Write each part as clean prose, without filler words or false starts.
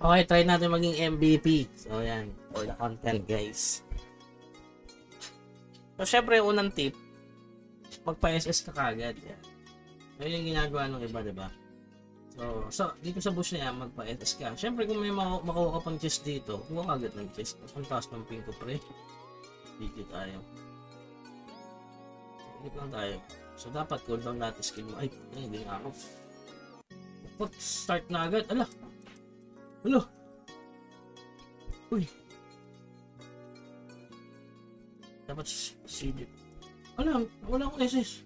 Okay, try natin maging MVP. So, yan. For the content, guys. So, syempre, unang tip, magpa-SS ka kagad. Yan. So, yun yung ginagawa ng iba, diba? So, dito sa bush na yan, magpa-SS ka. Syempre, kung may makuha ka pang chest dito, kuha kagad ng chest. Tapos, ang taas ng ping ko, pre. Dito tayo. So, dito lang tayo. So, dapat cooldown natin skill mo. Ay, hindi nga ako. Start na agad. Ala! Hello. Uy. Dapat silip. Wala akong SS.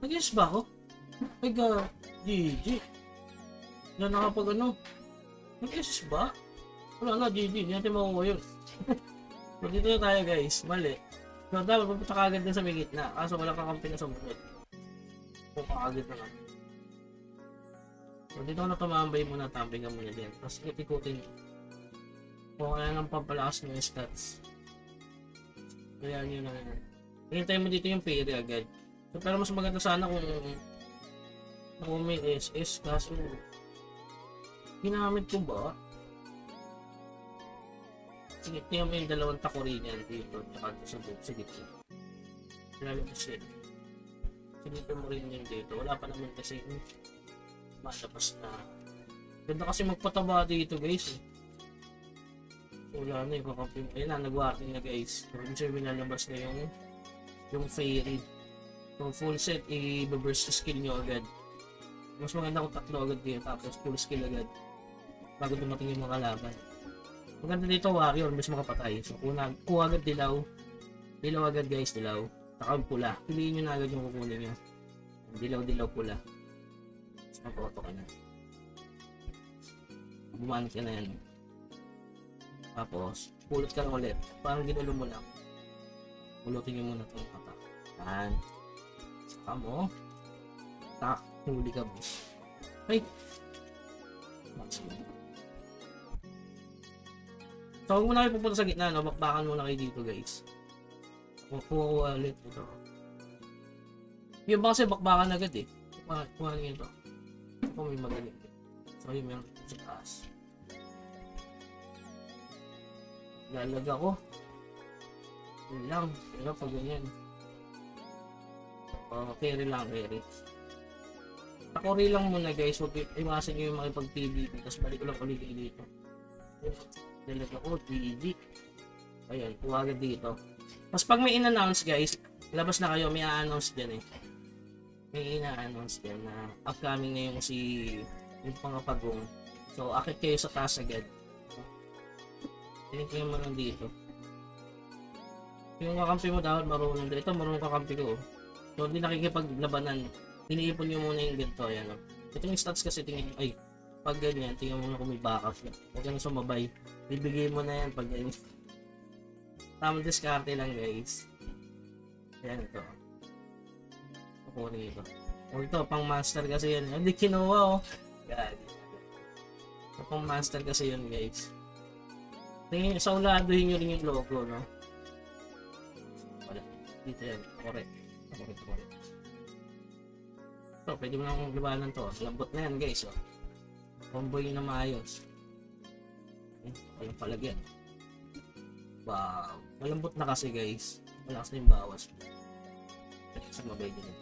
Nag-SS ba ako? Ay ga, GG. Na nakapag ano? Nag-SS ba? Wala na, GG. Hindi natin makuha yun. So dito na tayo guys. Mali. So dapat pupunta ka agad din sa may gitna. Kaso wala kakampi na sa bukod. Pupunta ka agad na lang. So dito na tumambay muna, tambay ka muna din. Tapos ikutin kung kaya nang pampalakas ng stats. Kaya yun na yun. Hintay mo dito yung peri agad. So, pero mas maganda sana kung may SS. Kaso ginamit ko ba? Sige, tingnan mo yung dalawang takori niyan dito. Tsaka sa boob. Sige. Ginamit ko siya. Sige mo rin yun dito. Wala pa naman kasi malabas na. Ganda kasi magpataba dito guys eh. So, wala na yung kakampi. Ayun na, nag-working na guys. So, ibig sabihin nalabas na yung fairy. So, full set, i-burst skill nyo agad. Mas maganda kung tatlo agad dito, tapos full skill agad. Bago dumating yung mga kalaban. Maganda dito warrior, mas makapatay. So, kuha agad dilaw. Dilaw agad guys, dilaw. Saka pula. Piliin nyo na agad yung kukunin nyo. Dilaw pula. Mag-auto ka na. Bumanit ka na yan. Tapos, pulot ka lang ulit. Parang ginulo mo lang. Pulutin nyo muna itong attack. Yan. Saka mo. Attack. Huli ka boss. Ay! So, huwag mo na kayo pupunta sa gitna. No? Bakbakan muna kayo dito guys. Kuha ulit ito. Yung ba kasi bakbakan agad eh. Kuha nyo ito. Kung may magaling. So yun meron sa taas. Lalag ako. Yun lang. Pero pag ganyan. Carry lang, carry. Takori lang muna guys. Huwag iwasan nyo yung makipag-PvP. Tapos balik ko lang ulit dito. Lalag ako. GG. Ayan. Kuha agad dito. Tapos pag may in-announce guys, labas na kayo. May a-announce dyan eh. May ina-announce din na upcoming na yung pangapagong. So, akit kayo sa taas agad. Tinignan mo lang dito. Yung kakampi mo dapat marunong dito. Ito, marunong kakampi ko. So, hindi nakikipaglabanan. Iniipon nyo muna yung ganito. Ayan, ito yung stats kasi tingin nyo. Ay, pag ganyan, tingnan mo na kung may backup. Huwag ka na sumabay. Bibigay mo na yan pag ganyan. Tamang diskarte lang guys. Ayan ito. Kunin ito. O ito, pang master kasi yan. Hindi kinuha oh. God. Ito pang master kasi yan guys. Tingin, sa uladuhin nyo rin yung logo, no? Wala. Dito yan. Correct. So, pwede mo lang labanan to. Lambot na yan guys, oh. Comboy na maayos. Walang palagyan. Wow. Malambot na kasi guys. Wala kasi yung bawas. Kaya sa mabay din.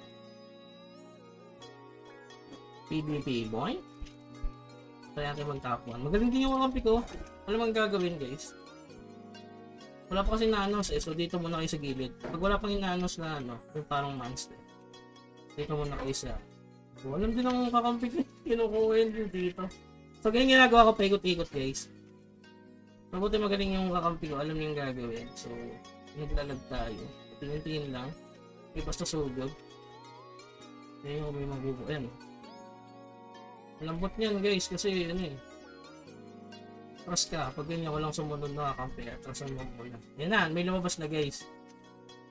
PvP boy. Try natin mag-top 1. Magaling din yung kampi ko. Ano mang gagawin guys? Wala pa kasi na-announce eh. So dito muna kayo sa gilid. Pag wala pang ina-announce na ano, yung parang monster. Dito muna kayo sa... Oh, alam din ang kakampi ko. Kinukuha yun dito. So ganyan ginagawa ko, paikot-ikot guys. Mabuti magaling yung kakampi ko. Alam niyo yung gagawin. So naglalag tayo. Tingin-tingin lang. Okay, basta sugod. Ngayon may magugo. Ayan. Lambot niyan guys kasi ano eh. Trust ka. Pag ganyan walang sumunod na kakampi. Trust mo muna. Yan na. May lumabas na guys.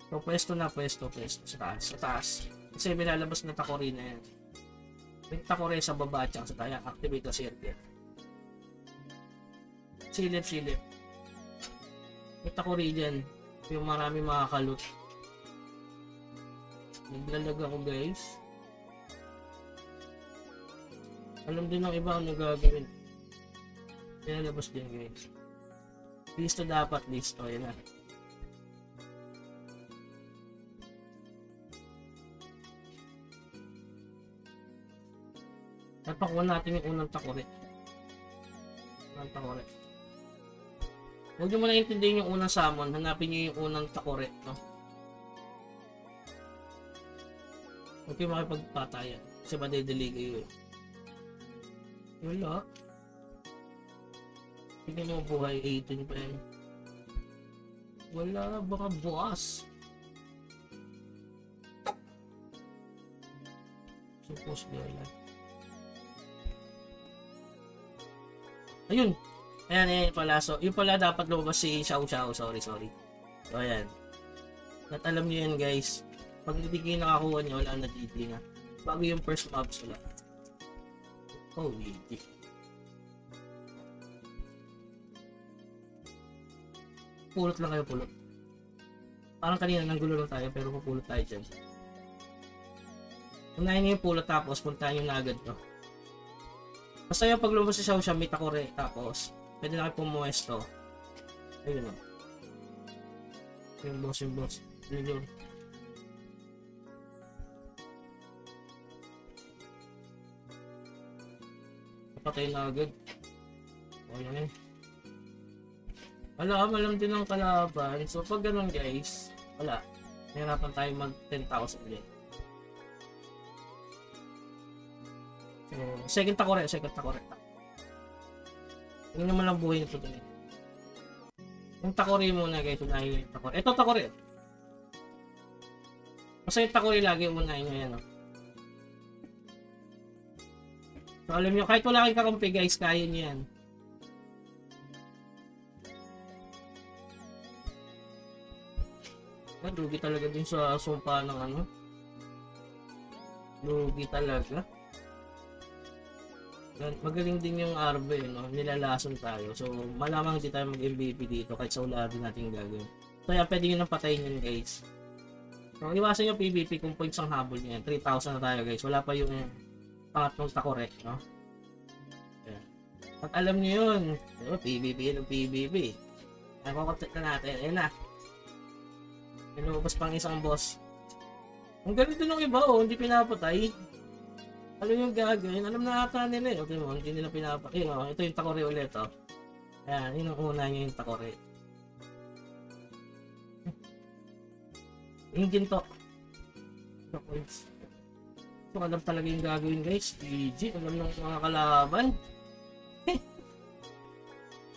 So pwesto na. Pwesto. Sa taas. Sa taas. Kasi may lalabas na takori na yan. May takori sa baba at sa tayo. Activate the circuit. Silip. May takori dyan. Yung marami makakalot. Naglalag ako guys. Alam din ng iba ano gagawin. Lalabas din guys. Listo dapat, listo. Yan na. Napakuha natin yung unang takore. Unang takore. Huwag nyo muna intindihin yung unang summon. Hanapin nyo yung unang takore. No? Huwag kayo makipagpatayan. Kasi madedeli kayo eh. Wala. Hindi mo buhay. 18 pa yan. Wala. Baka bukas. Suppose gala. Ayun. Ayan pala. So, yung pala dapat lumabas si Xiao Xiao. Sorry. So, ayan. At alam nyo yan, guys. Pag hindi kayo nakakuha nyo, wala na DD na. Bago yung first mobs, wala. Oh, DD. Pulot lang kayo, pulot. Parang kanina, nanggulo lang tayo, pero pupulot tayo dyan. Unahin nyo yung pulot, tapos puntahan nyo na agad, no? Basta yung pag lumabas si Xiao Xiao, may takore, tapos pwede na kayo pumuwesto. Ayun o. Yung boss. Ayun. Napatay na agad. O yan eh. Alam din ng kalaban. So pag ganun guys, wala. Nahirapan tayo mag 10,000 ulit. So, second takore. Hindi naman lang buhay nito din. Yung takore muna guys, unahin yung takore. Ito takore. Basta yung takore lagi unahin nyo yan. So alam nyo, kahit wala kayong kakampi guys, kaya nyo yan. Lugi talaga din sa sumpa ng ano. Lugi talaga. Magaling din yung Arbe, no? Nilalason tayo. So, malamang hindi tayo mag-MVP dito kahit sa ula din natin gagawin. So, yan, pwede nyo nang patayin yun, guys. So, iwasan nyo PvP kung points ang habol nyo yan. 3,000 na tayo, guys. Wala pa yung pangatlong takore, no? Ayan. Pag alam nyo yun, PvP yun, PvP. Ayan, kukontent na natin. Ayan na. Lumabas pang isang boss. Ang ganito nung iba, hindi pinapatay. Alam yung gagawin, alam na ata nila eh. Okay mo, hindi nila pinapatay. Ito yung takore ulit, oh. Ayan, yun ang una nyo yung takore. Engine to. So, alam talaga yung gagawin guys. GG, alam ng mga kalaban.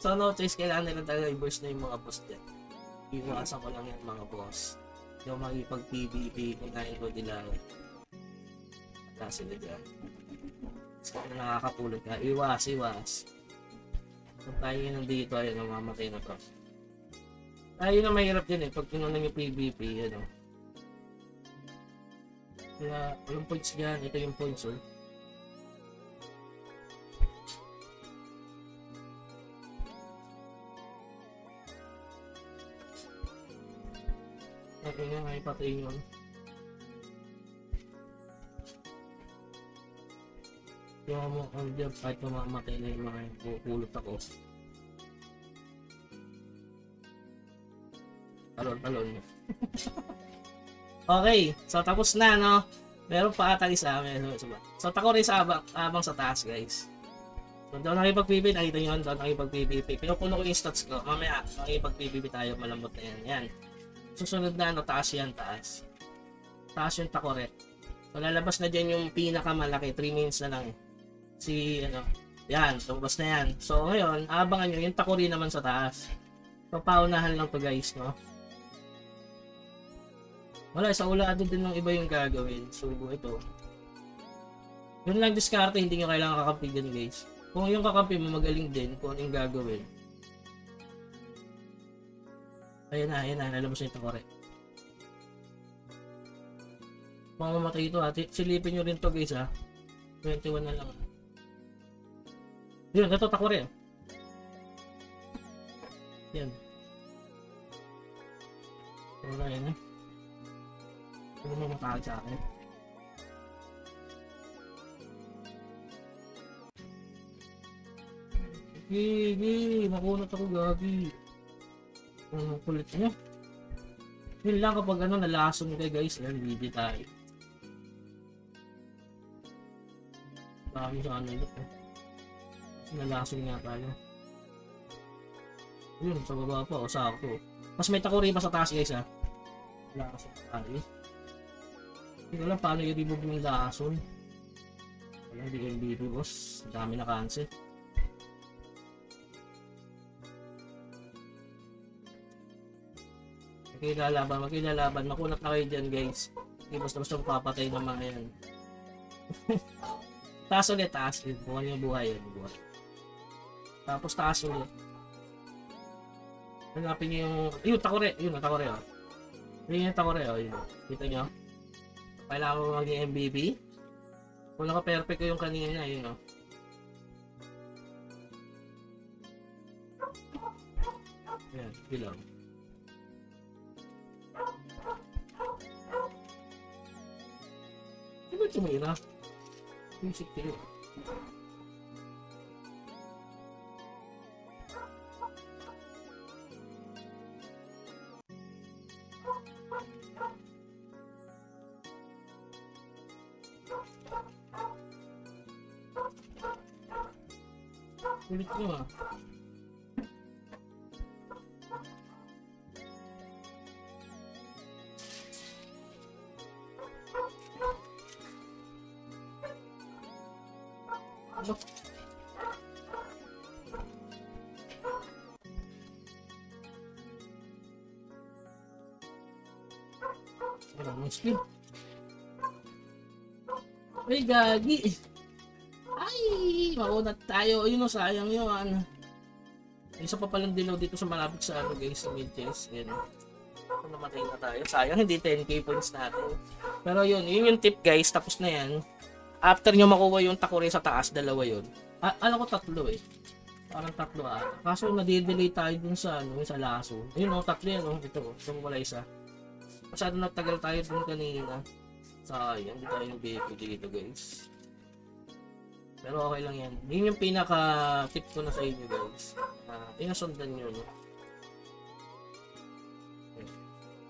So, no choice, kailangan nila talaga i-burst na yung mga boss dyan. Iwasan ko lang yung mga boss. Yung makipag-PvP, kunahin ko nila. Kasi nila. So, nakakapulot ka. Iwas. Kung tayo nandito, ayun, mamamatay na to. Tayo na mahirap din eh. Pag kinunan yung PvP, ano. Kaya, walang points dyan. Ito yung points, oh. Okay nga, may patayin yun. Yung mo ang job kahit mamamatay na yung mga pupulot ako. Talon. Okay, so tapos na, no? Meron pa ata isa. So takore sa abang sa taas, guys. So doon nakipag-PvP, nakita nyo yun, doon nakipag-PvP. Pinupuno ko yung stats ko. Mamaya, nakipag-PvP tayo, malambot na yan. Yan. Susunod na, taas yan, taas. Taas yung takore. So lalabas na dyan yung pinakamalaki, 3 minutes na lang. Yan, lumabas na yan. So ngayon, abangan nyo, yung takore naman sa taas. So paunahan lang to guys, no? Wala, sa ulado din ng iba yung gagawin. So ito. Yun lang diskarte, hindi nyo kailangan kakampi din guys. Kung yung kakampi mo magaling din, kung yung gagawin. Ayan na, nalabas na yung takore. Mamamatay ito ha. Silipin nyo rin to guys ha. 21 na lang. Yun, ito takore. Yan. Wala yan eh. Ano mo matakag sa akin? Gigi, makunat ako gagi. Ang kulit niya. Yun lang kapag ano, nalason kayo guys. Yan, video tayo. Dami sa ano ito. Nalason nga tayo. Yun, sa baba pa, o sakto. Mas may takuri pa sa taas guys ha. Lason tayo. Hindi ko lang paano i-remove yung lason. Wala, hindi ko yung video boss. Dami na cancel. Magkilalaban. Makunat na kayo dyan guys. Hindi basta papatay na mga yan. Taas ulit, taas ulit. Bukan yung buhay yan. Buhay. Tapos taas ulit. Hanapin nyo yung... Yun, takore. Yun, takore oh. Yun yung takore oh. Yun. Kita nyo? Kailangan mo maging MVP. Kung naka-perfect ko yung kanina, yun oh. Ayan, bilang. Di ba tumira? Music kayo. Ulit nyo ah. Ano? Maraming skill. Ay, gagi. Ay, maunat tayo. Ayun o, sayang yun. Isa pa palang dilaw dito sa malapit sa ano guys, sa mid-chest. Yan. Kung namatay na tayo. Sayang, hindi 10k points natin. Pero yun yung tip guys. Tapos na yan. After nyo makuha yung takore sa taas, dalawa yun. Alam ko tatlo eh. Parang tatlo Kaso nadidelay tayo dun sa ano, sa laso. Ayun o, tatlo yan o. Ito o, itong wala isa. Masyado nagtagal tayo dun kanina. Sayang, hindi tayo yung BP dito guys. Pero okay lang yan. Yun yung pinaka tip ko na sa inyo guys. Inasundan nyo no. Okay.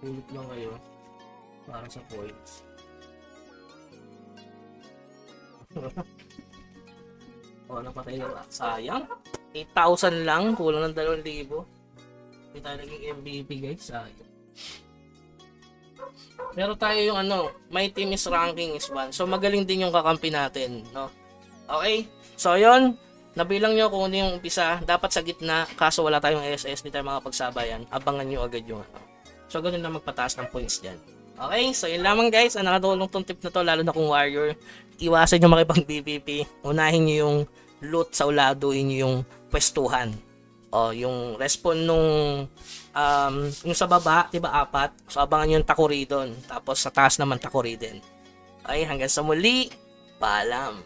Ulit lang kayo. Para sa points. Oh, napatay na. Sayang. 8,000 lang. Kulang ng 2,000. Hindi tayo naging MVP guys. Sayang. Pero tayo yung ano, my team is ranking is 1. So magaling din yung kakampi natin, no? Okay? So yun, nabilang nyo kung ano yung umpisa. Dapat sa gitna, kaso wala tayong SS, hindi tayo makapagsabayan. Abangan nyo agad yung ano. So ganun na magpataas ng points dyan. Okay? So yun lamang guys, ang nakatulong tong tip na to, lalo na kung warrior. Iwasan nyo makipag BVP. Unahin nyo yung loot sa uladuhin nyo yung pwestuhan. O yung respawn nung yung sa baba, diba 4? So abangan nyo yung takuri doon. Tapos sa taas naman takuri din. Okay, hanggang sa muli. Paalam.